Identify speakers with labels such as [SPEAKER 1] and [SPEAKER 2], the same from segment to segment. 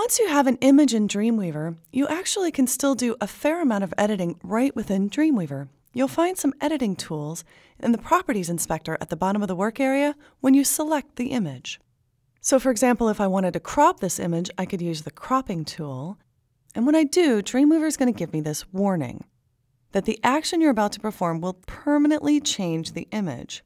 [SPEAKER 1] once you have an image in Dreamweaver, you actually can still do a fair amount of editing right within Dreamweaver. You'll find some editing tools in the Properties Inspector at the bottom of the work area when you select the image. So for example, if I wanted to crop this image, I could use the cropping tool. And when I do, Dreamweaver is going to give me this warning that the action you're about to perform will permanently change the image.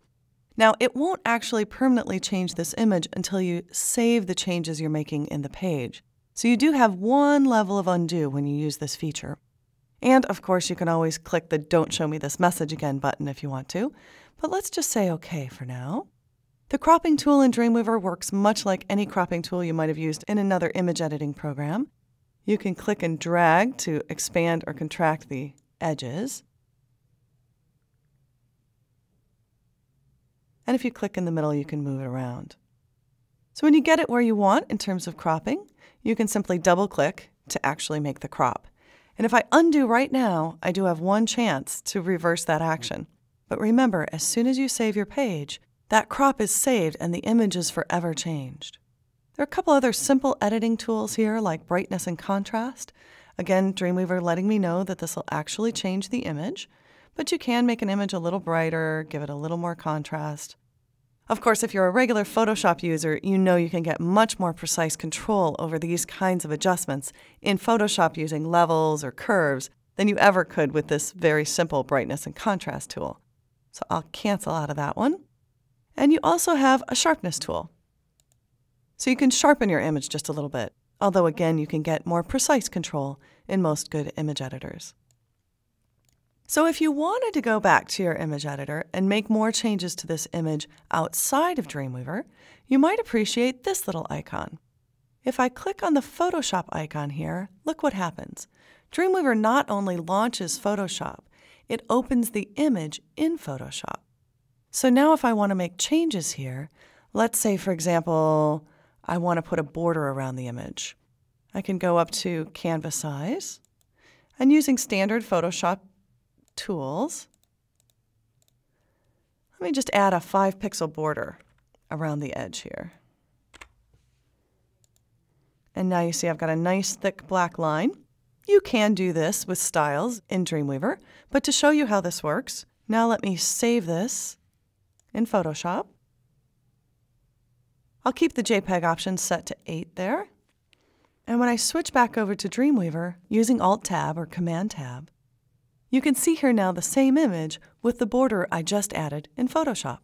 [SPEAKER 1] Now, it won't actually permanently change this image until you save the changes you're making in the page. So you do have one level of undo when you use this feature. And of course, you can always click the Don't Show Me This Message Again button if you want to. But let's just say OK for now. The cropping tool in Dreamweaver works much like any cropping tool you might have used in another image editing program. You can click and drag to expand or contract the edges. And if you click in the middle, you can move it around. So when you get it where you want in terms of cropping, you can simply double-click to actually make the crop. And if I undo right now, I do have one chance to reverse that action. But remember, as soon as you save your page, that crop is saved and the image is forever changed. There are a couple other simple editing tools here like brightness and contrast. Again, Dreamweaver letting me know that this will actually change the image. But you can make an image a little brighter, give it a little more contrast. Of course, if you're a regular Photoshop user, you know you can get much more precise control over these kinds of adjustments in Photoshop using levels or curves than you ever could with this very simple brightness and contrast tool. So I'll cancel out of that one. And you also have a sharpness tool. So you can sharpen your image just a little bit, although again, you can get more precise control in most good image editors. So if you wanted to go back to your image editor and make more changes to this image outside of Dreamweaver, you might appreciate this little icon. If I click on the Photoshop icon here, look what happens. Dreamweaver not only launches Photoshop, it opens the image in Photoshop. So now if I want to make changes here, let's say, for example, I want to put a border around the image. I can go up to Canvas Size, and using standard Photoshop tools, let me just add a 5-pixel border around the edge here. And now you see I've got a nice thick black line. You can do this with styles in Dreamweaver, but to show you how this works, now let me save this in Photoshop. I'll keep the JPEG option set to 8 there. And when I switch back over to Dreamweaver using Alt-Tab or Command-Tab, you can see here now the same image with the border I just added in Photoshop.